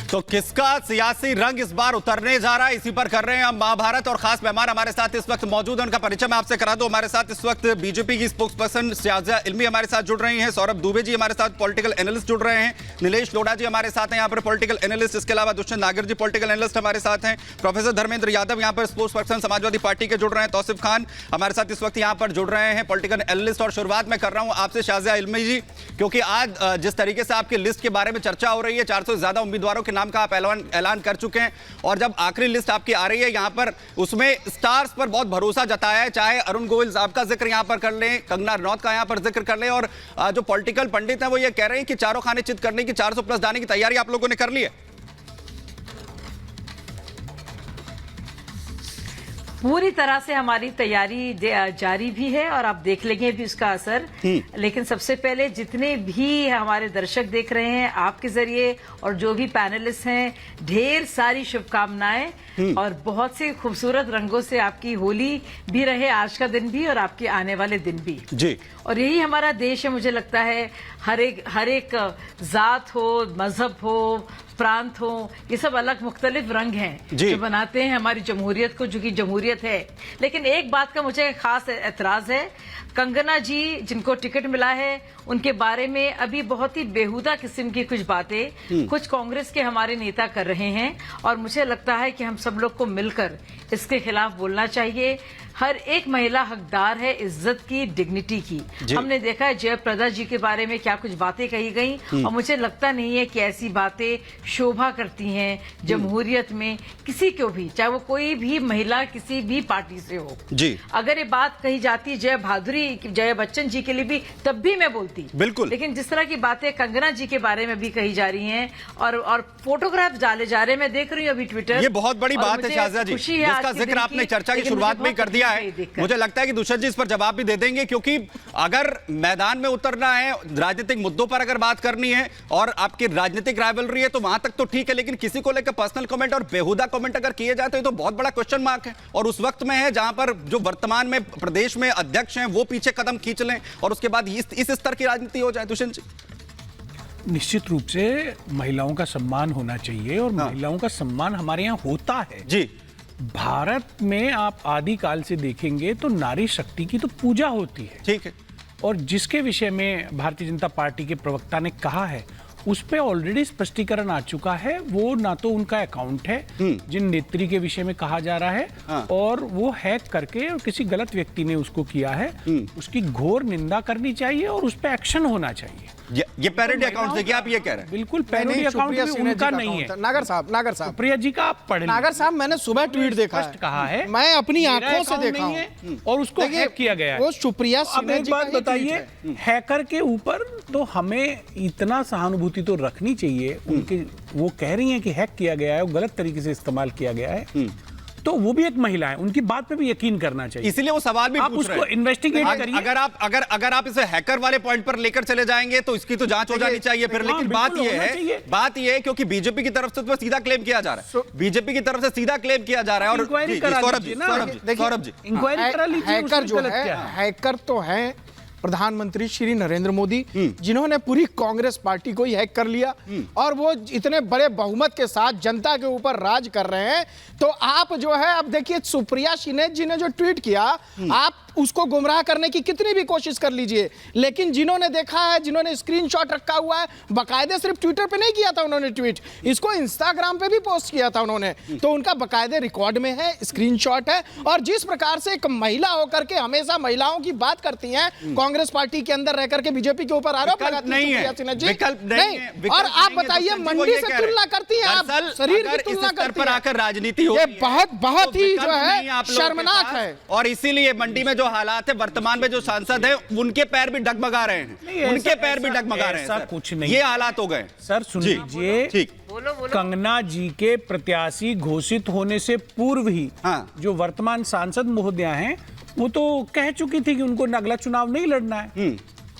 तो किसका सियासी रंग इस बार उतरने जा रहा है, इसी पर कर रहे हैं हम महाभारत। और खास मेहमान हमारे साथ इस वक्त मौजूद हैं, उनका परिचय मैं आपसे करा दूं। हमारे साथ इस वक्त बीजेपी की स्पोक्स पर्सन शाजिया इल्मी हमारे साथ जुड़ रही हैं, सौरभ दुबे जी हमारे साथ पॉलिटिकल एनालिस्ट जुड़ रहे हैं, नीलेश लोढ़ा जी हमारे साथ हैं यहाँ पर पॉलिटिकल एनालिस्ट, इसके अलावा दुष्यंत नागर जी पॉलिटिकल एनालिस्ट हमारे साथ हैं, प्रोफेसर धर्मेंद्र यादव यहाँ पर स्पोक्स पर्सन समाजवादी पार्टी के जुड़ रहे हैं, तौसीफ खान हमारे साथ इस वक्त यहाँ पर जुड़ रहे हैं पॉलिटिकल एनालिस्ट। और शुरुआत में कर रहा हूँ आपसे शाजिया इल्मी जी, क्योंकि आज जिस तरीके से आपकी लिस्ट के बारे में चर्चा हो रही है, 400 से ज्यादा उम्मीदवारों के नाम का आप ऐलान कर चुके हैं, और जब आखिरी लिस्ट आपकी आ रही है यहाँ पर, उसमें स्टार्स पर बहुत भरोसा जताया है, चाहे अरुण गोविल साहब का जिक्र यहाँ पर कर लें, कंगना रनौत का यहाँ पर जिक्र कर लें, और जो पॉलिटिकल पंडित हैं वो ये कह रहे हैं कि चारों खाने चित करने की 400 प्लस जाने की तैयारी आप लोगों ने कर ली है। पूरी तरह से हमारी तैयारी जारी भी है और आप देख लेंगे भी उसका असर। लेकिन सबसे पहले जितने भी हमारे दर्शक देख रहे हैं आपके जरिए और जो भी पैनलिस्ट हैं, ढेर सारी शुभकामनाएं और बहुत से खूबसूरत रंगों से आपकी होली भी रहे, आज का दिन भी और आपके आने वाले दिन भी जी। और यही हमारा देश है। मुझे लगता है हर एक जात हो, मजहब हो, प्रांत हो, ये सब अलग मुख्तलिफ रंग हैं जो बनाते हैं हमारी जमहूरियत को, जो कि जमहूरियत है। लेकिन एक बात का मुझे खास एतराज है, कंगना जी जिनको टिकट मिला है उनके बारे में अभी बहुत ही बेहुदा किस्म की कुछ बातें कुछ कांग्रेस के हमारे नेता कर रहे हैं, और मुझे लगता है कि हम सब लोग को मिलकर इसके खिलाफ बोलना चाहिए। हर एक महिला हकदार है इज्जत की, डिग्निटी की। हमने देखा है जयप्रदा जी के बारे में क्या कुछ बातें कही गई, और मुझे लगता नहीं है कि ऐसी बातें शोभा करती हैं जमहूरियत में किसी को भी, चाहे वो कोई भी महिला किसी भी पार्टी से हो जी। अगर ये बात कही जाती जय बहादुरी जय बच्चन जी के लिए भी, तब भी मैं बोलती बिल्कुल। लेकिन जिस तरह की बातें कंगना जी के बारे में भी कही जा रही हैं और फोटोग्राफ डाले जा रहे हैं, मैं देख रही हूँ अभी ट्विटर, ये बहुत बड़ी बात है शाजिया जी, जिसका जिक्र आपने चर्चा की शुरुआत में कर दिया है। मुझे लगता है कि दुष्यंत जी इस पर जवाब भी दे देंगे, क्योंकि अगर मैदान में उतरना है, राजनीतिक मुद्दों पर अगर बात करनी है और आपकी राजनीतिक राइवलरी है तो वहां तक तो ठीक है, लेकिन किसी को लेकर पर्सनल कमेंट और बेहुदा कमेंट अगर किए जाए तो ये तो बहुत बड़ा क्वेश्चन मार्क है। और उस वक्त में है जहां पर जो वर्तमान में प्रदेश में अध्यक्ष हैं वो पीछे कदम खींच लें और उसके बाद इस स्तर की राजनीति हो जाए। दुष्यंत जी, निश्चित रूप से महिलाओं का सम्मान होना चाहिए, और महिलाओं का सम्मान हमारे यहाँ होता है जी। भारत में आप आदिकाल से देखेंगे तो नारी शक्ति की तो पूजा होती है, ठीक है। और जिसके विषय में भारतीय जनता पार्टी के प्रवक्ता ने कहा है उस पे ऑलरेडी स्पष्टीकरण आ चुका है। वो ना तो उनका अकाउंट है जिन नेत्री के विषय में कहा जा रहा है, और वो हैक करके और किसी गलत व्यक्ति ने उसको किया है, उसकी घोर निंदा करनी चाहिए और उस पे एक्शन होना चाहिए। ये पैरोडी अकाउंट देखिए, आप ये कह रहे हैं बिल्कुल पैरोडी अकाउंट भी उनका नहीं है। नागर साहब प्रिया जी का आप पढ़, नागर साहब मैंने सुबह ट्वीट देखा है, कहा है, मैं अपनी आंखों से देखा हूं, और उसको हैक किया गया है। वो सुप्रिया सिन्हा जी का ही बताइए, हैकर के ऊपर तो हमें इतना सहानुभूति तो रखनी चाहिए। उनके वो कह रही हैं कि हैक किया गया है, वो गलत तरीके से इस्तेमाल किया गया है, तो वो भी एक महिला है, उनकी बात पे भी यकीन करना चाहिए। इसीलिए वो सवाल भी आप पूछ रहे हैं। उसको इन्वेस्टिगेट करिए। अगर आप इसे हैकर वाले पॉइंट पर लेकर चले जाएंगे तो इसकी तो जांच हो जानी चाहिए फिर। लेकिन बात ये है क्योंकि बीजेपी की तरफ से तो सीधा क्लेम किया जा रहा है, बीजेपी की तरफ से सीधा क्लेम किया जा रहा है। और सौरभ जी, इंक्वायरी करा लीजिए। हैकर जो है, हैकर तो है प्रधानमंत्री श्री नरेंद्र मोदी, जिन्होंने पूरी कांग्रेस पार्टी को ही हैक कर लिया, और वो इतने बड़े बहुमत के साथ जनता के ऊपर राज कर रहे हैं। तो आप जो है, अब देखिए सुप्रिया सिन्हा जी ने जो ट्वीट किया, आप उसको गुमराह करने की कितनी भी कोशिश कर लीजिए, लेकिन जिन्होंने देखा है, जिन्होंने स्क्रीनशॉट रखा हुआ है, बकायदे सिर्फ ट्विटर पे नहीं किया था उन्होंने ट्वीट, इसको इंस्टाग्राम पे भी पोस्ट किया था उन्होंने, तो उनका बकायदे रिकॉर्ड में है, स्क्रीनशॉट है। और जिस प्रकार से एक महिला होकर के हमेशा महिलाओं की बात करती हैं कांग्रेस पार्टी के अंदर रहकर के, बीजेपी के ऊपर आरोप लगाती है। और आप बताइए, मंडी से तुलना करती हैं आप, शरीर की तुलना करती हैं, आकर राजनीति हो, ये बहुत ही जो है शर्मनाक है। और इसीलिए मंडी में जो हालात है, वर्तमान में जो सांसद हैं उनके पैर भी डगमगा रहे हैं, उनके पैर भी डगमगा रहे हैं। ऐसा कुछ नहीं, ये हालात हो गए। सर सुन लीजिए, ठीक, कंगना जी के प्रत्याशी घोषित होने से पूर्व ही जो वर्तमान सांसद महोदया हैं वो तो कह चुकी थी कि उनको अगला चुनाव नहीं लड़ना है,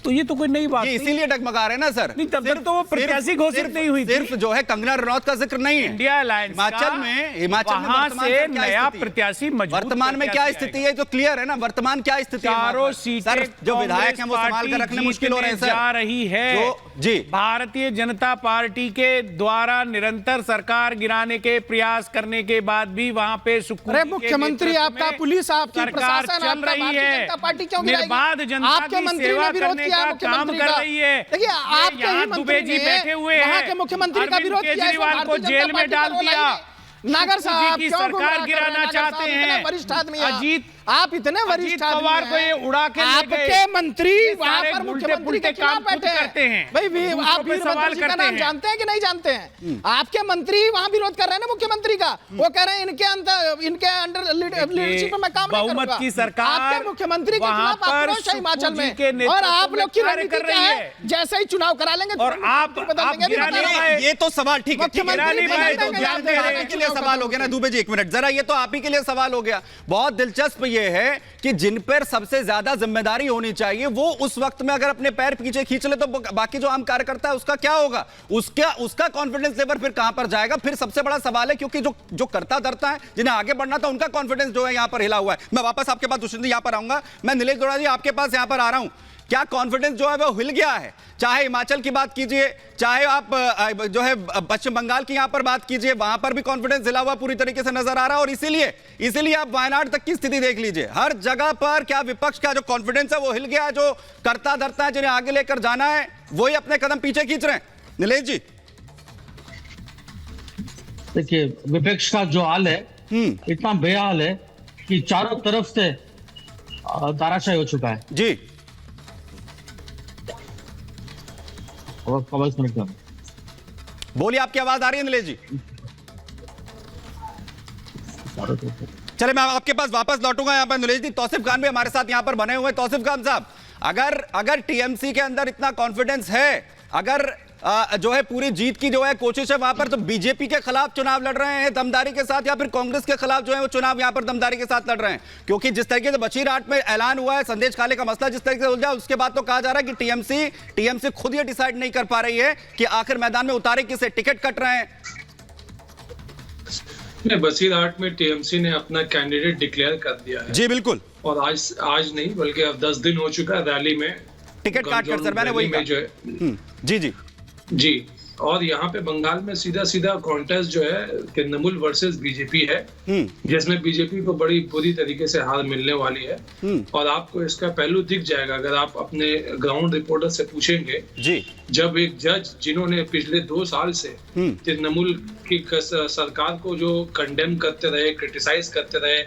तो ये तो कोई नई बात नहीं। इसीलिए डगमगा रहे हैं ना सर। नहीं, तब तक तो वो प्रत्याशी घोषित नहीं हुई थी। सिर्फ जो है कंगना रनौत का जिक्र नहीं है। इंडिया अलायंस हिमाचल में वहां से नया प्रत्याशी वर्तमान में क्या स्थिति है तो क्लियर है ना, वर्तमान क्या स्थिति है। चारों सीटें जो विधायक हैं वो संभाल कर रखने मुश्किल हो रहे हैं सर। जा रही है, जी। भारतीय जनता पार्टी के द्वारा निरंतर सरकार गिराने के प्रयास करने के बाद भी वहां पे अरे मुख्यमंत्री आपका, पुलिस आपकी, सरकार प्रशासन चल आपका, रही भारतीय है, जनता पार्टी क्यों गिराएगी? निर्बाध जनता आपके की मंत्री सेवा ने विरोध करने किया का काम मुख्यमंत्री कर का। रही है। देखिए आपके यहाँ ही दुबे मंत्री जी ने बैठे हुए वहाँ हैं, के मुख्यमंत्री का अरविंद विरोध किया, इसमें केजरीवाल को भारतीय जेल जनता में पार्टी डाल का रोल दिया। है। नागर साहब की क्यों सरकार गुमराह कर रहे हैं? गिराना नागर चाहते साहब इतने हैं। वरिष्ठ आदमी हैं। अजीत आप इतने वरिष्ठ अजीत आदमी पवार को हैं। ये उड़ा के ले गए। आपके मंत्री ये वहां सारे पर उल्टे मुख्यमंत्री पुल्टे के खिलाफ काम खुद बैठे करते हैं। भाई दूसरों आप पे वीरभद्र सवाल जी का करते नाम हैं। जानते हैं कि नहीं जानते हैं? आपके मंत्री वहां विरोध कर रहे हैं ना मुख्यमंत्री का। वो कह रहे हैं इनके अंडर लीडरशिप में मैं काम नहीं बहुमत करूंगा। की सरकार आपके मुख्यमंत्री के वहां खिलाफ पर आक्रोश है हिमाचल सुप्पू जी में, के नेतृत्व और आप में लोग की कार्य रणनीति कर क्या रही है? है। जैसे ही चुनाव करा लेंगे और आप बदल देंगे, गिरा नहीं बता रहा हूं। पाए। ये तो सवाल ठीक है, मुख्यमंत्री नहीं पाए तो ध्यान दे रहे हैं। के लिए सवाल हो गया ना दुबे जी, एक मिनट जरा, ये तो आप ही के लिए सवाल हो गया। बहुत दिलचस्प ये है कि जिन पर सबसे ज्यादा जिम्मेदारी होनी चाहिए वो उस वक्त में अगर अपने पैर पीछे खींच ले तो बाकी जो आम कार्यकर्ता है उसका क्या होगा? उसका कॉन्फिडेंस लेवल फिर कहां पर जाएगा? फिर सबसे बड़ा सवाल है, क्योंकि जो करता धरता है, जिन्हें आगे बढ़ना था, उनका कॉन्फिडेंस जो है यहां पर हिला हुआ है। मैं वापस आपके पास दुष्यंत यहां पर आऊंगा, मैं नीलेश दौड़ा जी आपके पास यहां पर आ रहा हूं। क्या कॉन्फिडेंस जो है वो हिल गया है? चाहे हिमाचल की बात कीजिए, चाहे आप जो है पश्चिम बंगाल की यहां पर बात कीजिए, वहां पर भी कॉन्फिडेंस हिला हुआ पूरी तरीके से नजर आ रहा है। और इसीलिए आप वायनाड तक की स्थिति देख लीजिए, हर जगह पर क्या विपक्ष का जो कॉन्फिडेंस है वो हिल गया है। जो करता धरता है, जिन्हें आगे लेकर जाना है, वही अपने कदम पीछे खींच रहे हैं। नीलेश जी, देखिए विपक्ष का जो हाल है इतना बेहाल है कि चारों तरफ से तानाशाही हो चुका है। जी और कवच मिनट में बोलिए, आपकी आवाज आ रही है नीलेश जी? चारों तरफ से। चले, मैं आपके पास वापस लौटूंगा यहाँ पर। नीलेश जी, तौसीफ खान भी हमारे साथ यहाँ पर बने हुए हैं। तौसीफ खान साहब, अगर टीएमसी के अंदर इतना कॉन्फिडेंस है, अगर जो है पूरी जीत की जो है कोशिश है वहां पर, तो बीजेपी के खिलाफ चुनाव लड़ रहे हैं दमदारी के साथ, या फिर कांग्रेस के खिलाफ जो है वो चुनाव यहां पर दमदारी के साथ लड़ रहे हैं? क्योंकि जिस तरीके से बशीरहाट में ऐलान हुआ है, संदेश खाले का मसला जिस तरीके से उलझा, उसके बाद तो कहा जा रहा है कि टीएमसी खुद ये डिसाइड नहीं कर पा रही है कि आखिर मैदान में उतारे किसे, टिकट कट रहे हैं। बसीरहाट में टीएमसी ने अपना कैंडिडेट डिक्लेयर कर दिया है। जी बिल्कुल, और आज नहीं बल्कि अब 10 दिन हो चुका है रैली में, टिकट काट कर। सर मैंने वही कहा। जो है जी, और यहाँ पे बंगाल में सीधा कॉन्टेस्ट जो है तृणमूल वर्सेस बीजेपी है, जिसमें बीजेपी को बड़ी बुरी तरीके से हार मिलने वाली है। और आपको इसका पहलू दिख जाएगा अगर आप अपने ग्राउंड रिपोर्टर से पूछेंगे जी। जब एक जज जिन्होंने पिछले 2 साल से तृणमूल की सरकार को जो कंडेम करते रहे, क्रिटिसाइज करते रहे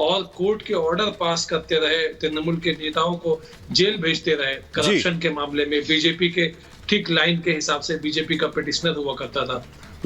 और कोर्ट के ऑर्डर पास करते रहे, तृणमूल के नेताओं को जेल भेजते रहे करप्शन के मामले में, बीजेपी के ठीक लाइन के हिसाब से बीजेपी का पिटिशनर हुआ करता था,